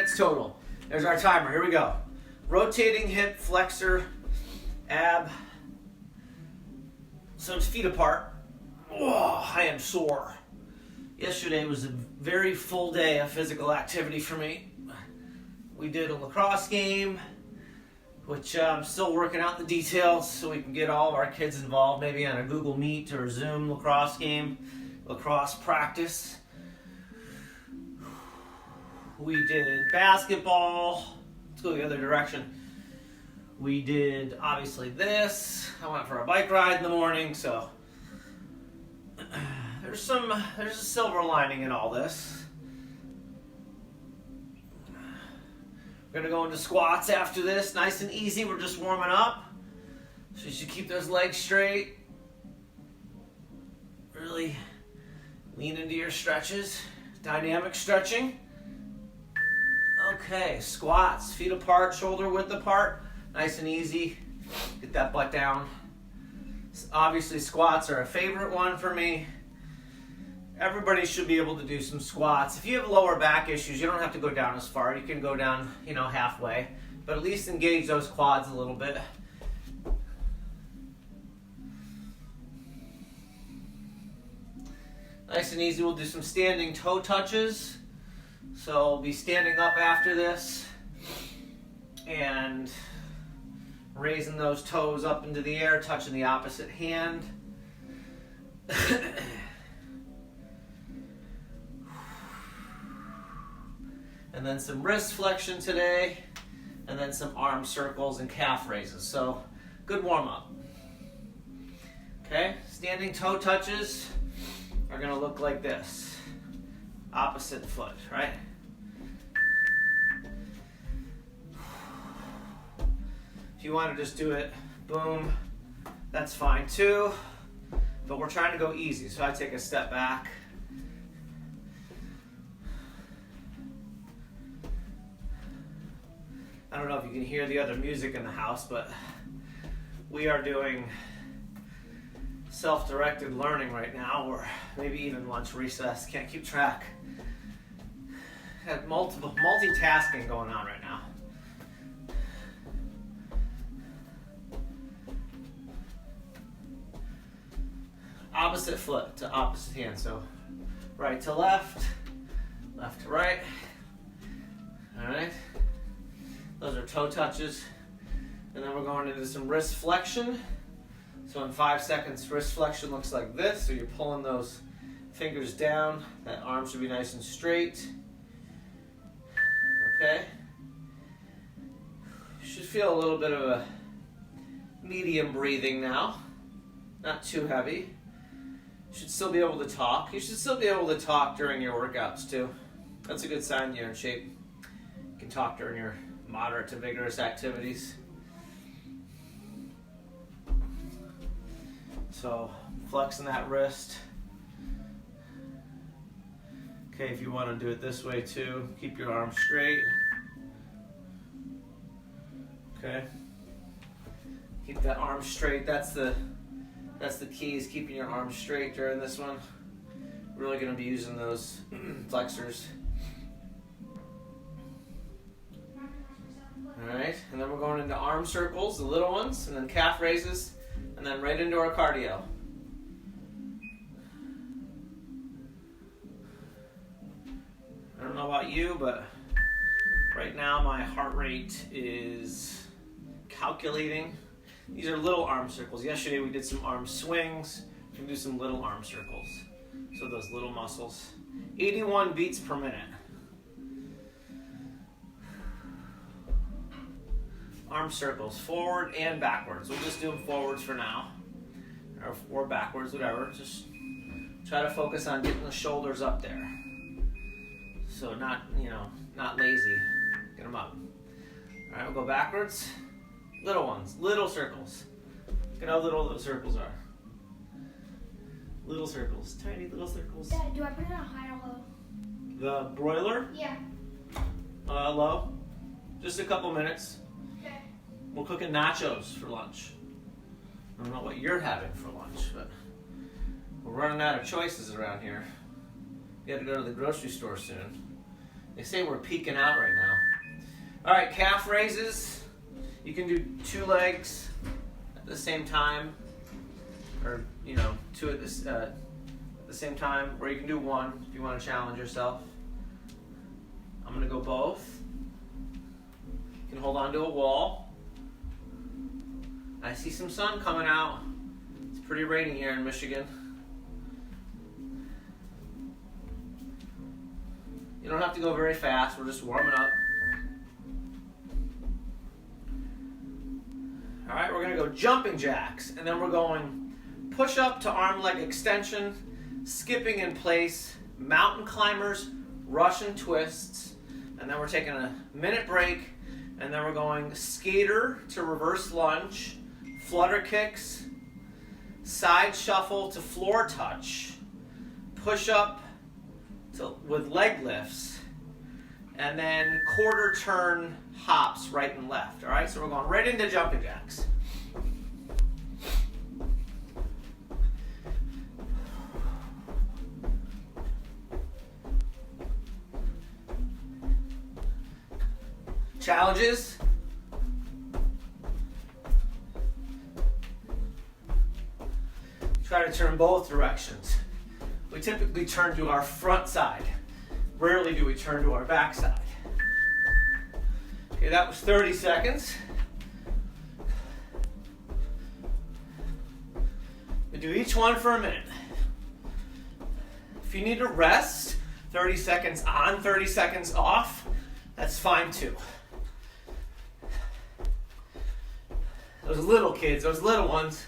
minutes total. There's our timer. Here we go. Rotating hip flexor, ab. So it's feet apart. Oh, I am sore. Yesterday was a very full day of physical activity for me. We did a lacrosse game, which I'm still working out the details so we can get all of our kids involved, maybe on a Google Meet or a Zoom lacrosse game, lacrosse practice. We did basketball. Let's go the other direction. We did, obviously, this. I went for a bike ride in the morning, so there's a silver lining in all this. We're gonna go into squats after this, nice and easy. We're just warming up. So you should keep those legs straight. Really lean into your stretches. Dynamic stretching. Okay, squats, feet apart, shoulder width apart. Nice and easy. Get that butt down. Obviously, squats are a favorite one for me. Everybody should be able to do some squats. If you have lower back issues, you don't have to go down as far. You can go down, halfway. But at least engage those quads a little bit. Nice and easy. We'll do some standing toe touches. So I'll be standing up after this and raising those toes up into the air, touching the opposite hand. And then some wrist flexion today, and then some arm circles and calf raises. So, good warm-up. Okay, standing toe touches are gonna look like this. Opposite foot, right? If you want to just do it, boom, that's fine too. But we're trying to go easy, so I take a step back. I don't know if you can hear the other music in the house, but we are doing self-directed learning right now, or maybe even lunch recess, can't keep track. Have multitasking going on right now. Opposite foot to opposite hand, so right to left, left to right. All right. Those are toe touches. And then we're going into some wrist flexion. So in 5 seconds, wrist flexion looks like this. So you're pulling those fingers down. That arm should be nice and straight. Okay. You should feel a little bit of a medium breathing now. Not too heavy. You should still be able to talk. You should still be able to talk during your workouts too. That's a good sign you're in shape. You can talk during your moderate to vigorous activities. So flexing that wrist. Okay, if you want to do it this way too, keep your arm straight. Okay. Keep that arm straight. That's the key, is keeping your arm straight during this one. Really going to be using those flexors. Alright, and then we're going into arm circles, the little ones, and then calf raises, and then right into our cardio. I don't know about you, but right now my heart rate is calculating. These are little arm circles. Yesterday we did some arm swings. We can do some little arm circles. So those little muscles. 81 beats per minute. Arm circles, forward and backwards. We'll just do them forwards for now. Or backwards, whatever. Just try to focus on getting the shoulders up there. So not lazy. Get them up. All right, we'll go backwards. Little ones, little circles. Look at how little those circles are. Little circles, tiny little circles. Dad, do I put it on high or low? The broiler? Yeah. Low. Just a couple minutes. Okay. We're cooking nachos for lunch. I don't know what you're having for lunch, but we're running out of choices around here. We have to go to the grocery store soon. They say we're peaking out right now. All right, calf raises. You can do 2 legs at the same time, or 2 at the same time, or you can do 1 if you want to challenge yourself. I'm gonna go both. You can hold on to a wall. I see some sun coming out. It's pretty rainy here in Michigan. You don't have to go very fast, we're just warming up. All right, we're gonna go jumping jacks, and then we're going push up to arm leg extension, skipping in place, mountain climbers, Russian twists, and then we're taking a minute break, and then we're going skater to reverse lunge, flutter kicks, side shuffle to floor touch, push up with leg lifts, and then quarter turn hops right and left. All right, so we're going right into jumping jacks. Challenges. Try to turn both directions. We typically turn to our front side. Rarely do we turn to our back side. Okay, that was 30 seconds. We do each one for a minute. If you need to rest, 30 seconds on, 30 seconds off, that's fine too. Those little kids, those little ones,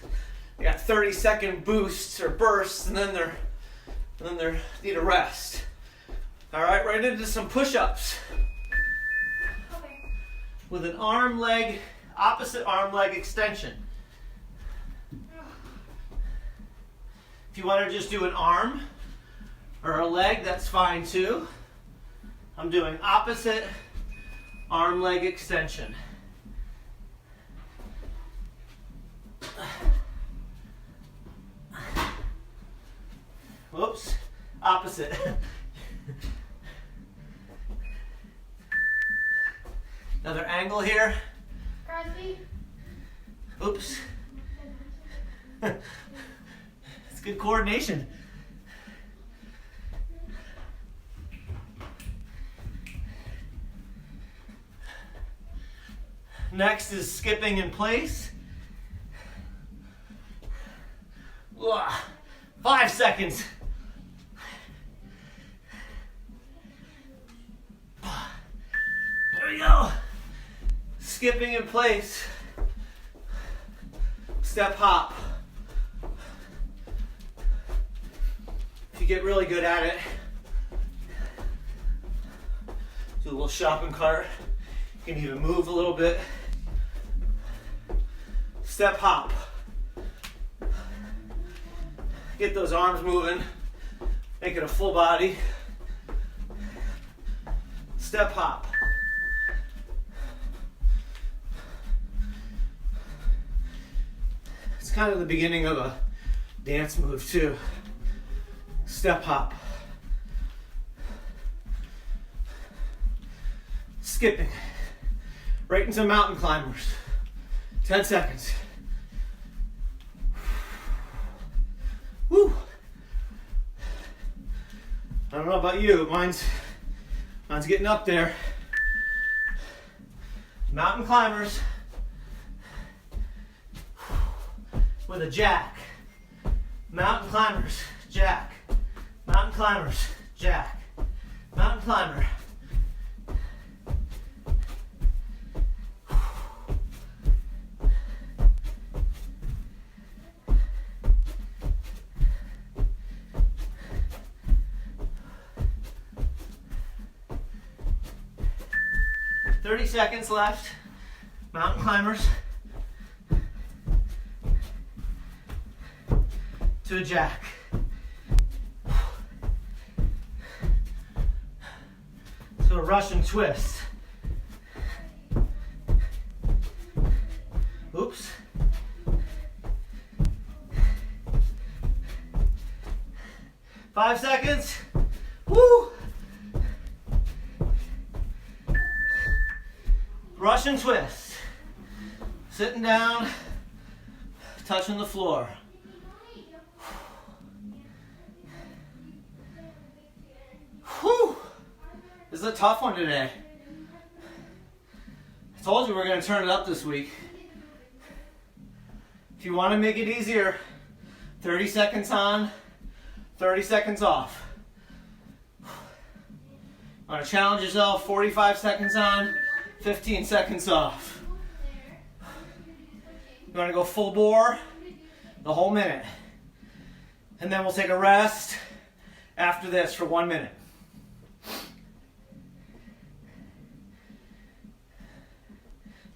they got 30-second boosts or bursts, and then they need a rest. All right, right into some push-ups. Okay. With an opposite arm leg extension. If you want to just do an arm or a leg, that's fine too. I'm doing opposite arm leg extension. Whoops, opposite. Another angle here. Crosby. Oops. It's good coordination. Next is skipping in place. 5 seconds. There we go. Skipping in place. Step hop. If you get really good at it, do a little shopping cart. You can even move a little bit. Step hop. Get those arms moving. Make it a full body. Step hop. It's kind of the beginning of a dance move too. Step hop. Skipping. Right into mountain climbers. 10 seconds. Woo! I don't know about you, but mine's getting up there. Mountain climbers with a jack. Mountain climbers, jack. Mountain climbers, jack. Mountain climber. Thirty seconds left. Mountain climbers to a jack. To a Russian twist. Oops. Five seconds. Woo! Russian twist. Sitting down, touching the floor. Whew. This is a tough one today. I told you we're going to turn it up this week. If you want to make it easier, 30 seconds on, 30 seconds off. Want to challenge yourself, 45 seconds on, 15 seconds off. You want to go full bore, the whole minute. And then we'll take a rest after this for 1 minute.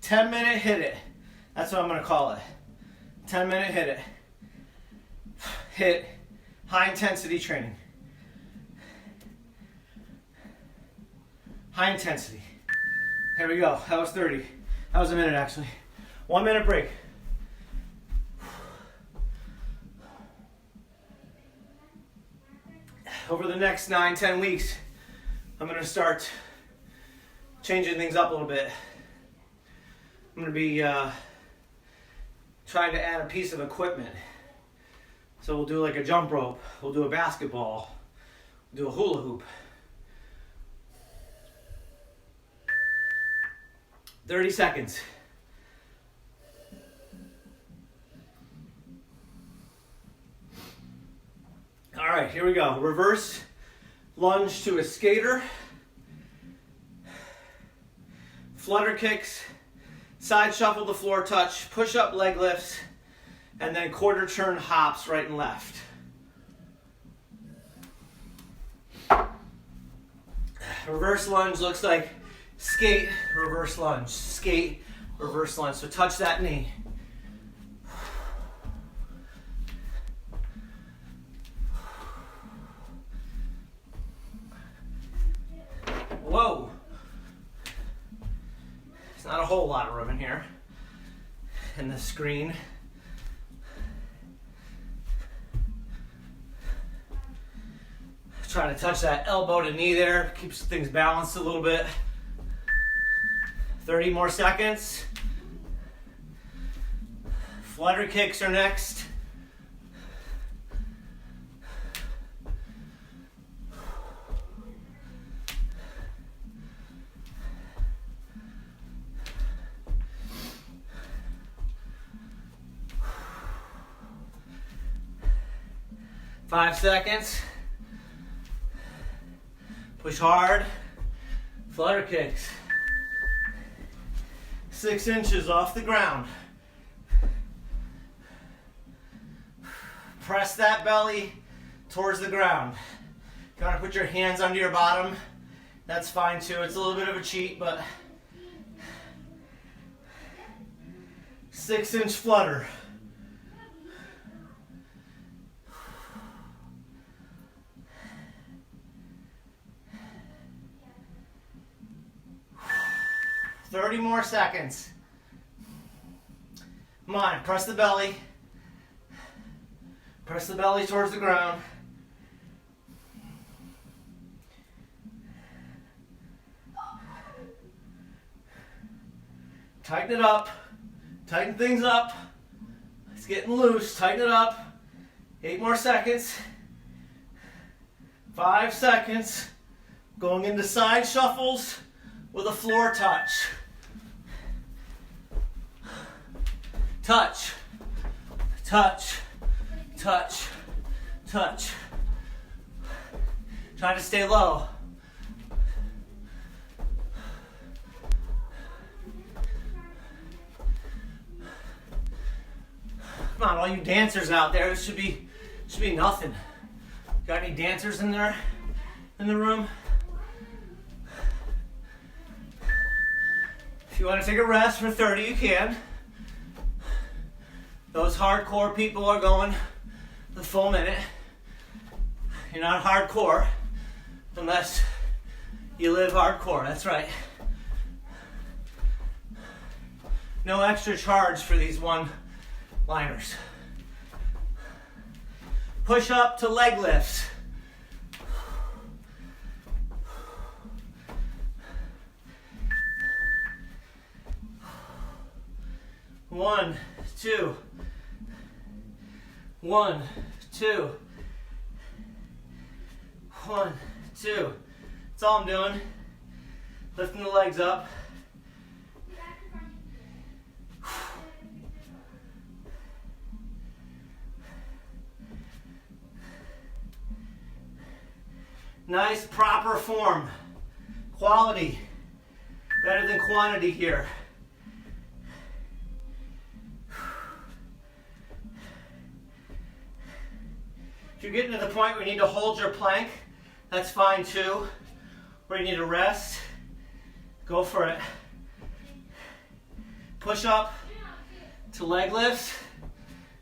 "10-minute hit it." That's what I'm going to call it. 10-minute hit it. Hit high intensity training. High intensity. Here we go. That was 30. That was a minute actually. 1 minute break. Over the next 9-10 weeks, I'm going to start changing things up a little bit. I'm going to be trying to add a piece of equipment. So we'll do like a jump rope, we'll do a basketball, we'll do a hula hoop. 30 seconds. All right, here we go. Reverse lunge to a skater. Flutter kicks, side shuffle to floor touch, push up leg lifts, and then quarter turn hops right and left. Reverse lunge looks like skate, reverse lunge, skate, reverse lunge. So touch that knee. Whoa. There's not a whole lot of room in here, in the screen. Try to touch that elbow to knee there, keeps things balanced a little bit. 30 more seconds. Flutter kicks are next. Five seconds. Push hard. Flutter kicks. 6 inches off the ground. Press that belly towards the ground. If you want to put your hands under your bottom, that's fine too. It's a little bit of a cheat, but 6-inch flutter. Thirty more seconds. Come on, press the belly. Press the belly towards the ground. Tighten it up. Tighten things up. It's getting loose. Tighten it up. 8 more seconds. 5 seconds. Going into side shuffles with a floor touch. Touch, touch, touch, touch. Try to stay low. Come on, all you dancers out there, this should be nothing. Got any dancers in there, in the room? If you want to take a rest for 30, you can. Those hardcore people are going the full minute. You're not hardcore unless you live hardcore, that's right. No extra charge for these one-liners. Push up to leg lifts. 1, 2. 1, 2. 1, 2. That's all I'm doing. Lifting the legs up. Nice, proper form. Quality. Better than quantity here. If you're getting to the point where you need to hold your plank, that's fine too. Where you need to rest, go for it. Push up to leg lifts,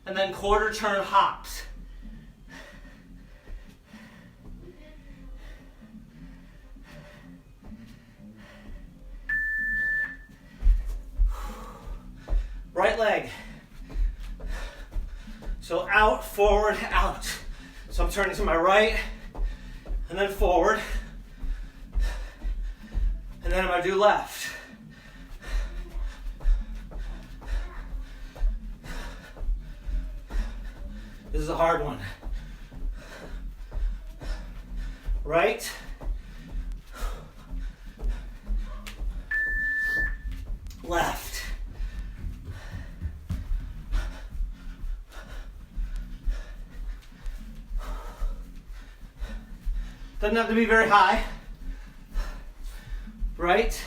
and then quarter turn hops. Right leg. So out, forward, out. So I'm turning to my right, and then forward. And then I'm going to do left. This is a hard one. Right. Left. Doesn't have to be very high. Right.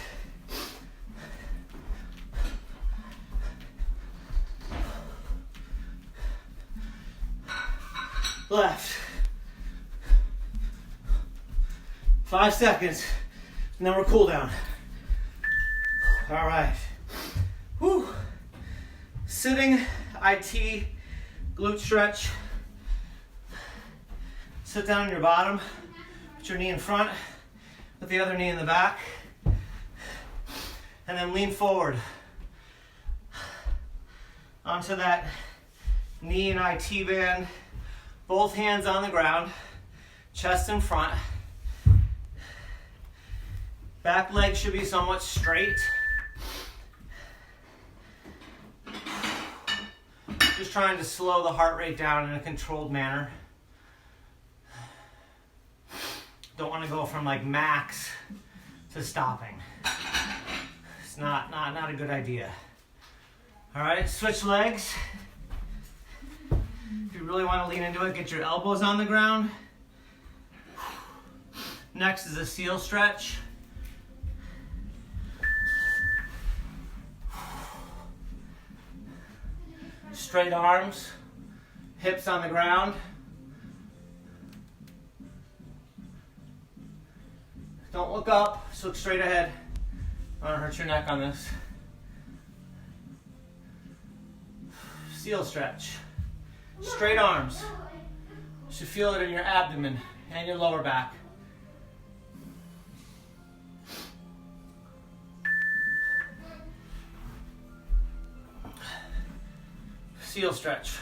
Left. 5 seconds, and then we're cool down. All right. Whew. Sitting IT glute stretch. Sit down on your bottom. Put your knee in front. Put the other knee in the back. And then lean forward. Onto that knee and IT band. Both hands on the ground. Chest in front. Back leg should be somewhat straight. Just trying to slow the heart rate down in a controlled manner. Don't want to go from like max to stopping. It's not a good idea. All right, switch legs. If you really want to lean into it, get your elbows on the ground. Next is a seal stretch. Straight arms, hips on the ground. Don't look up, just look straight ahead. I don't hurt your neck on this. Seal stretch. Straight arms. You should feel it in your abdomen and your lower back. Seal stretch.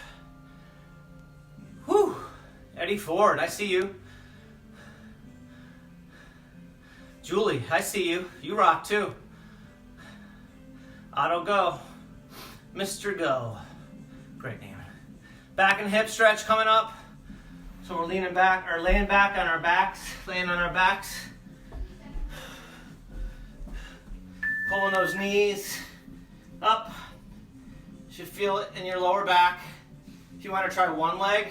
Whew. Eddie Ford, I see you. Julie, I see you. You rock too. Otto Go. Mr. Go. Great name. Back and hip stretch coming up. So we're leaning back or laying back on our backs. Laying on our backs. Pulling those knees up. You should feel it in your lower back. If you want to try one leg,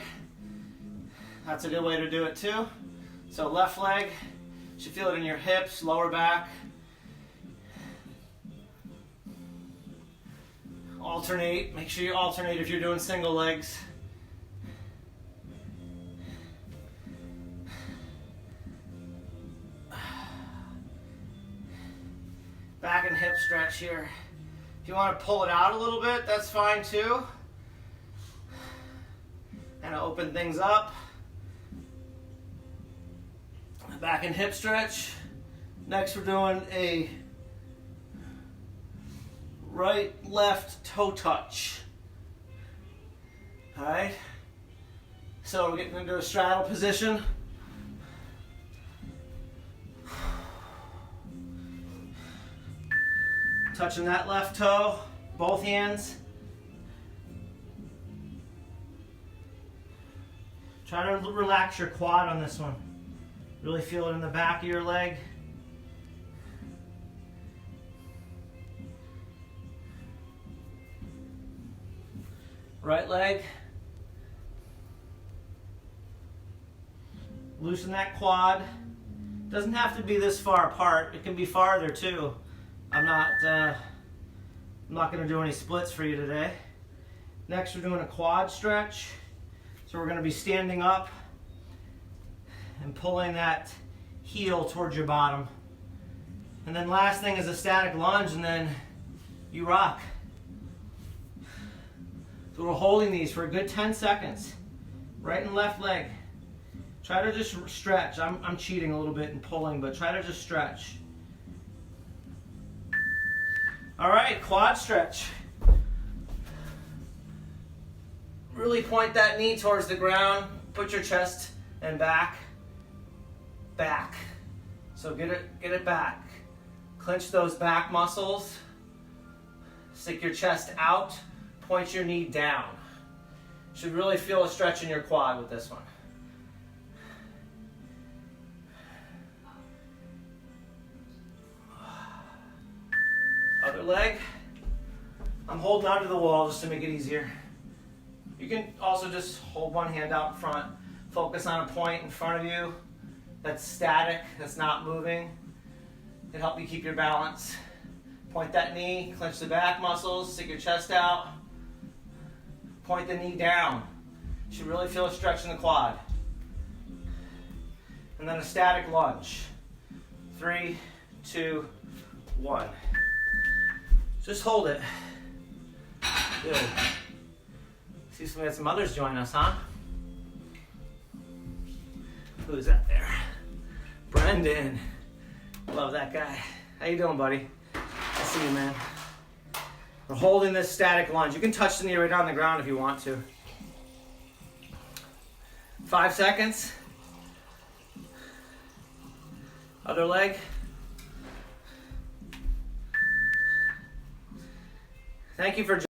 that's a good way to do it too. So left leg. You should feel it in your hips, lower back. Alternate. Make sure you alternate if you're doing single legs. Back and hip stretch here. If you want to pull it out a little bit, that's fine too. And open things up. Back and hip stretch. Next we're doing a right, left toe touch. All right. So we're getting into a straddle position. Touching that left toe, both hands. Try to relax your quad on this one. Really feel it in the back of your leg. Right leg. Loosen that quad. Doesn't have to be this far apart. It can be farther too. I'm not going to do any splits for you today. Next, we're doing a quad stretch. So we're going to be standing up and pulling that heel towards your bottom. And then last thing is a static lunge, and then you rock. So we're holding these for a good 10 seconds. Right and left leg. Try to just stretch. I'm cheating a little bit and pulling, but try to just stretch. All right, quad stretch. Really point that knee towards the ground. Put your chest and back. Back. So get it back. Clench those back muscles. Stick your chest out. Point your knee down. Should really feel a stretch in your quad with this one. Other leg. I'm holding onto the wall just to make it easier. You can also just hold one hand out in front. Focus on a point in front of you that's static, that's not moving. It'll help you keep your balance. Point that knee, clench the back muscles, stick your chest out. Point the knee down. You should really feel a stretch in the quad. And then a static lunge. 3, 2, 1. Just hold it. Good. See if we had some others join us, huh? Who's that there? Brendan. Love that guy. How you doing, buddy? I see you, man. We're holding this static lunge. You can touch the knee right on the ground if you want to. 5 seconds. Other leg. Thank you for